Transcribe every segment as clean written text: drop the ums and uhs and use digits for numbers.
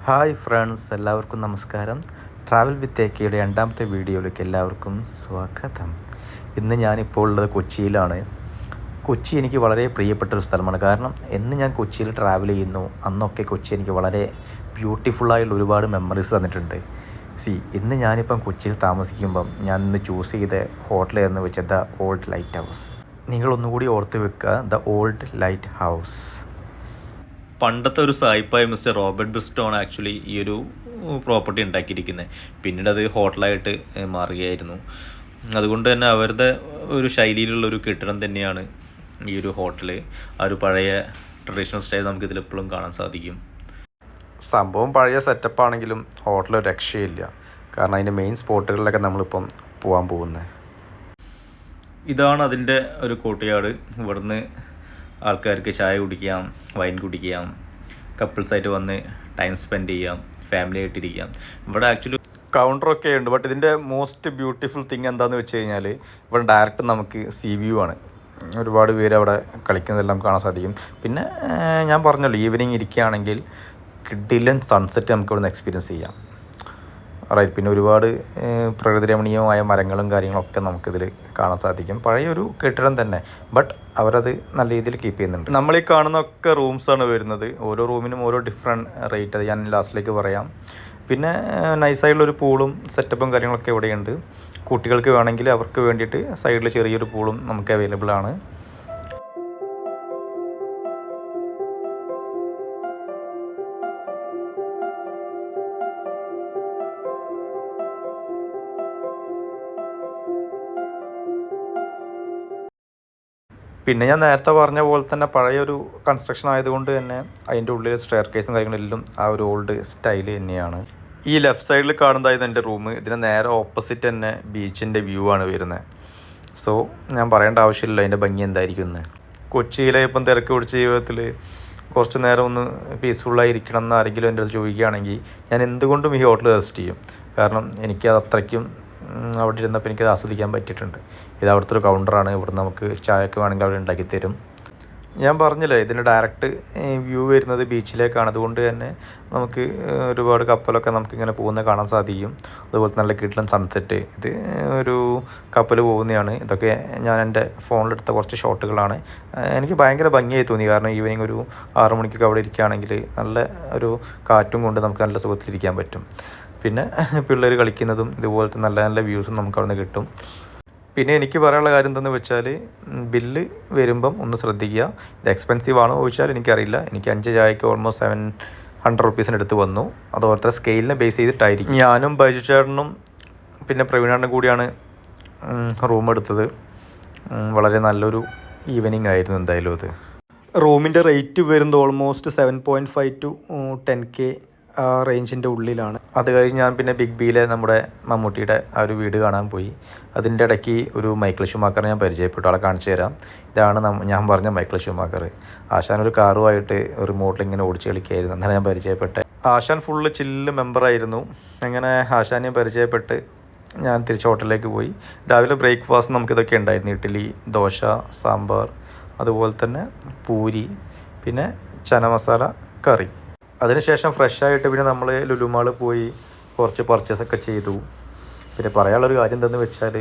Hi friends, എല്ലാവർക്കും നമസ്കാരം. Travel with എക്കെയുടെ രണ്ടാമത്തെ വീഡിയോയിലേക്ക് എല്ലാവർക്കും സ്വാഗതം. ഇന്ന് ഞാനിപ്പോൾ ഉള്ളത് കൊച്ചിയിലാണ്. കൊച്ചി എനിക്ക് വളരെ പ്രിയപ്പെട്ടൊരു സ്ഥലമാണ്. കാരണം എന്ന് ഞാൻ കൊച്ചിയിൽ ട്രാവൽ ചെയ്യുന്നു അന്നൊക്കെ കൊച്ചി എനിക്ക് വളരെ ബ്യൂട്ടിഫുള്ളായുള്ള ഒരുപാട് മെമ്മറീസ് തന്നിട്ടുണ്ട്. ഇന്ന് ഞാനിപ്പം കൊച്ചിയിൽ താമസിക്കുമ്പം ഞാൻ ഇന്ന് ചൂസ് ചെയ്ത ഹോട്ടൽ എന്ന് വെച്ചാൽ ദ ഓൾഡ് ലൈറ്റ് ഹൗസ്. നിങ്ങളൊന്നുകൂടി ഓർത്ത് വെക്കുക, ദ ഓൾഡ് ലൈറ്റ് ഹൗസ്. പണ്ടത്തെ ഒരു സായിപ്പായ മിസ്റ്റർ റോബർട്ട് ബ്രിസ്റ്റോൺ ആക്ച്വലി ഈ ഒരു പ്രോപ്പർട്ടി ഉണ്ടാക്കിയിരിക്കുന്നത്. പിന്നീട് അത് ഹോട്ടലായിട്ട് മാറുകയായിരുന്നു. അതുകൊണ്ട് തന്നെ അവരുടെ ഒരു ശൈലിയിലുള്ള ഒരു കെട്ടിടം തന്നെയാണ് ഈ ഒരു ഹോട്ടൽ. ആ ഒരു പഴയ ട്രഡീഷണൽ സ്റ്റൈൽ നമുക്കിതിൽ എപ്പോഴും കാണാൻ സാധിക്കും. സംഭവം പഴയ സെറ്റപ്പാണെങ്കിലും ഹോട്ടൽ ഒരു രക്ഷയില്ല. കാരണം അതിൻ്റെ മെയിൻ സ്പോട്ടുകളിലൊക്കെ നമ്മളിപ്പം പോകാൻ പോകുന്നത്. ഇതാണ് അതിൻ്റെ ഒരു കോർട്ട്യാർഡ്. ഇവിടുന്ന് ആൾക്കാർക്ക് ചായ കുടിക്കാം, വൈൻ കുടിക്കാം, കപ്പിൾസായിട്ട് വന്ന് ടൈം സ്പെൻഡ് ചെയ്യാം, ഫാമിലി ആയിട്ടിരിക്കാം. ഇവിടെ ആക്ച്വലി കൗണ്ടറൊക്കെ ഉണ്ട്. ബട്ട് ഇതിൻ്റെ മോസ്റ്റ് ബ്യൂട്ടിഫുൾ തിങ് എന്താണെന്ന് വെച്ച് കഴിഞ്ഞാൽ ഇവിടെ ഡയറക്റ്റ് നമുക്ക് സീ വ്യൂ ആണ്. ഒരുപാട് പേര് അവിടെ കളിക്കുന്നതെല്ലാം കാണാൻ സാധിക്കും. പിന്നെ ഞാൻ പറഞ്ഞല്ലോ, ഈവനിങ് ഇരിക്കുകയാണെങ്കിൽ കിഡിലൻ സൺസെറ്റ് നമുക്ക് ഇവിടുന്ന് എക്സ്പീരിയൻസ് ചെയ്യാം. റൈറ്റ്. പിന്നെ ഒരുപാട് പ്രകൃതി രമണീയമായ മരങ്ങളും കാര്യങ്ങളൊക്കെ നമുക്കിതിൽ കാണാൻ സാധിക്കും. പഴയൊരു കെട്ടിടം തന്നെ, ബട്ട് അവരത് നല്ല രീതിയിൽ കീപ്പ് ചെയ്യുന്നുണ്ട്. നമ്മൾ ഈ കാണുന്നൊക്കെ റൂംസാണ് വരുന്നത്. ഓരോ റൂമിനും ഓരോ ഡിഫറെൻറ്റ് റേറ്റ്, അത് ഞാൻ ലാസ്റ്റിലേക്ക് പറയാം. പിന്നെ നൈസായിട്ടുള്ളൊരു പൂളും സെറ്റപ്പും കാര്യങ്ങളൊക്കെ ഇവിടെയുണ്ട്. കുട്ടികൾക്ക് വേണമെങ്കിൽ അവർക്ക് വേണ്ടിയിട്ട് സൈഡിൽ ചെറിയൊരു പൂളും നമുക്ക് അവൈലബിൾ ആണ്. പിന്നെ ഞാൻ നേരത്തെ പറഞ്ഞ പോലെ തന്നെ പഴയൊരു കൺസ്ട്രക്ഷൻ ആയതുകൊണ്ട് തന്നെ അതിൻ്റെ ഉള്ളിൽ സ്റ്റെയർ കേസും കാര്യങ്ങളെല്ലാം ആ ഒരു ഓൾഡ് സ്റ്റൈൽ തന്നെയാണ്. ഈ ലെഫ്റ്റ് സൈഡിൽ കാണുന്നതായിരുന്നു എൻ്റെ റൂം. ഇതിന് നേരെ ഓപ്പോസിറ്റ് തന്നെ ബീച്ചിൻ്റെ വ്യൂ ആണ് വരുന്നത്. സോ ഞാൻ പറയേണ്ട ആവശ്യമില്ല അതിൻ്റെ ഭംഗി എന്തായിരിക്കും എന്ന്. കൊച്ചിയിലെ ഇപ്പം തിരക്ക് പിടിച്ച ജീവിതത്തിൽ കുറച്ച് നേരം ഒന്ന് പീസ്ഫുള്ളായി ഇരിക്കണം എന്ന് ആരെങ്കിലും എൻ്റെ അടുത്ത് ചോദിക്കുകയാണെങ്കിൽ ഞാൻ എന്തുകൊണ്ടും ഈ ഹോട്ടൽ സജസ്റ്റ് ചെയ്യും. കാരണം എനിക്കത് അത്രയ്ക്കും അവിടെ ഇരുന്നപ്പോൾ എനിക്കത് ആസ്വദിക്കാൻ പറ്റിയിട്ടുണ്ട്. ഇത് അവിടുത്തെ ഒരു കൗണ്ടറാണ്. ഇവിടെ നമുക്ക് ചായക്ക് വേണമെങ്കിൽ അവിടെ ഉണ്ടാക്കി തരും. ഞാൻ പറഞ്ഞില്ലേ, ഇതിൻ്റെ ഡയറക്റ്റ് വ്യൂ വരുന്നത് ബീച്ചിലേക്കാണ്. അതുകൊണ്ട് തന്നെ നമുക്ക് ഒരുപാട് കപ്പലൊക്കെ നമുക്കിങ്ങനെ പോകുന്നത് കാണാൻ സാധിക്കും. അതുപോലെ നല്ല കിടിലൻ സൺസെറ്റ്. ഇത് ഒരു കപ്പൽ പോകുന്നതാണ്. ഇതൊക്കെ ഞാൻ എൻ്റെ ഫോണിലെടുത്ത കുറച്ച് ഷോട്ടുകളാണ്. എനിക്ക് ഭയങ്കര ഭംഗിയായി തോന്നി. കാരണം ഈവനിങ് ഒരു 6 മണിക്കൊക്കെ അവിടെ ഇരിക്കുകയാണെങ്കിൽ നല്ല ഒരു കാറ്റും കൊണ്ട് നമുക്ക് നല്ല സുഖത്തിലിരിക്കാൻ പറ്റും. പിന്നെ പിള്ളേർ കളിക്കുന്നതും ഇതുപോലത്തെ നല്ല നല്ല വ്യൂസും നമുക്ക് അവിടെ നിന്ന് കിട്ടും. പിന്നെ എനിക്ക് പറയാനുള്ള കാര്യം എന്താണെന്ന് വെച്ചാൽ, ബില്ല് വരുമ്പം ഒന്ന് ശ്രദ്ധിക്കുക. ഇത് എക്സ്പെൻസീവ് ആണോ ചോദിച്ചാൽ എനിക്കറിയില്ല. എനിക്ക് 5 ചായക്ക് ഓൾമോസ്റ്റ് 700 റുപ്പീസിന് അടുത്ത് വന്നു. അത് ഓരോരുത്തരുടെ സ്കെയിലിനെ ബേസ് ചെയ്തിട്ടായിരിക്കും. ഞാനും ബൈജു ചേട്ടനും പിന്നെ പ്രവീണേട്ടനും കൂടിയാണ് റൂം എടുത്തത്. വളരെ നല്ലൊരു ഈവനിങ് ആയിരുന്നു എന്തായാലും അത്. റൂമിൻ്റെ റേറ്റ് വരുന്നത് ഓൾമോസ്റ്റ് 7.5 to 10K റേഞ്ചിൻ്റെ ഉള്ളിലാണ്. അത് കഴിഞ്ഞ് ഞാൻ പിന്നെ ബിഗ് ബിയിലെ നമ്മുടെ മമ്മൂട്ടിയുടെ ആ ഒരു വീട് കാണാൻ പോയി. അതിൻ്റെ ഇടയ്ക്ക് ഒരു മൈക്കിൾ ഷൂമാക്കറെ ഞാൻ പരിചയപ്പെട്ടു. ആളെ കാണിച്ചു തരാം. ഇതാണ് ഞാൻ പറഞ്ഞ മൈക്കിൾ ഷൂമാക്കർ. ആശാൻ ഒരു കാറുമായിട്ട് റിമോട്ടിൽ ഇങ്ങനെ ഓടിച്ച് കളിക്കുകയായിരുന്നു. അങ്ങനെ ഞാൻ പരിചയപ്പെട്ടെ. ആശാൻ ഫുള്ള് ചില്ല് മെമ്പറായിരുന്നു. അങ്ങനെ ആശാനെ പരിചയപ്പെട്ട് ഞാൻ തിരിച്ച് ഹോട്ടലിലേക്ക് പോയി. രാവിലെ ബ്രേക്ക്ഫാസ്റ്റ് നമുക്കിതൊക്കെ ഉണ്ടായിരുന്നു. ഇഡ്ഡലി, ദോശ, സാമ്പാർ, അതുപോലെ തന്നെ പൂരി, പിന്നെ ചന മസാല കറി. അതിനുശേഷം ഫ്രഷായിട്ട് പിന്നെ നമ്മൾ ലുലു മാൾ പോയി കുറച്ച് പർച്ചേസൊക്കെ ചെയ്തു. പിന്നെ പറയാനുള്ളൊരു കാര്യം എന്താണെന്ന് വെച്ചാൽ,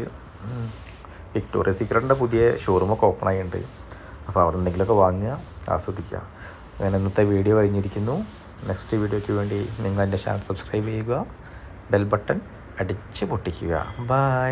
വിക്ടോറിയ സീക്രട്ടിൻ്റെ പുതിയ ഷോറൂമൊക്കെ ഓപ്പൺ ആയിട്ടുണ്ട്. അപ്പോൾ അവിടെ എന്തെങ്കിലുമൊക്കെ വാങ്ങുക, ആസ്വദിക്കുക. അങ്ങനെ ഇന്നത്തെ വീഡിയോ കഴിഞ്ഞിരിക്കുന്നു. നെക്സ്റ്റ് വീഡിയോയ്ക്ക് വേണ്ടി നിങ്ങൾ എൻ്റെ ചാനൽ സബ്സ്ക്രൈബ് ചെയ്യുക, ബെൽ ബട്ടൺ അടിച്ച് പൊട്ടിക്കുക. ബൈ.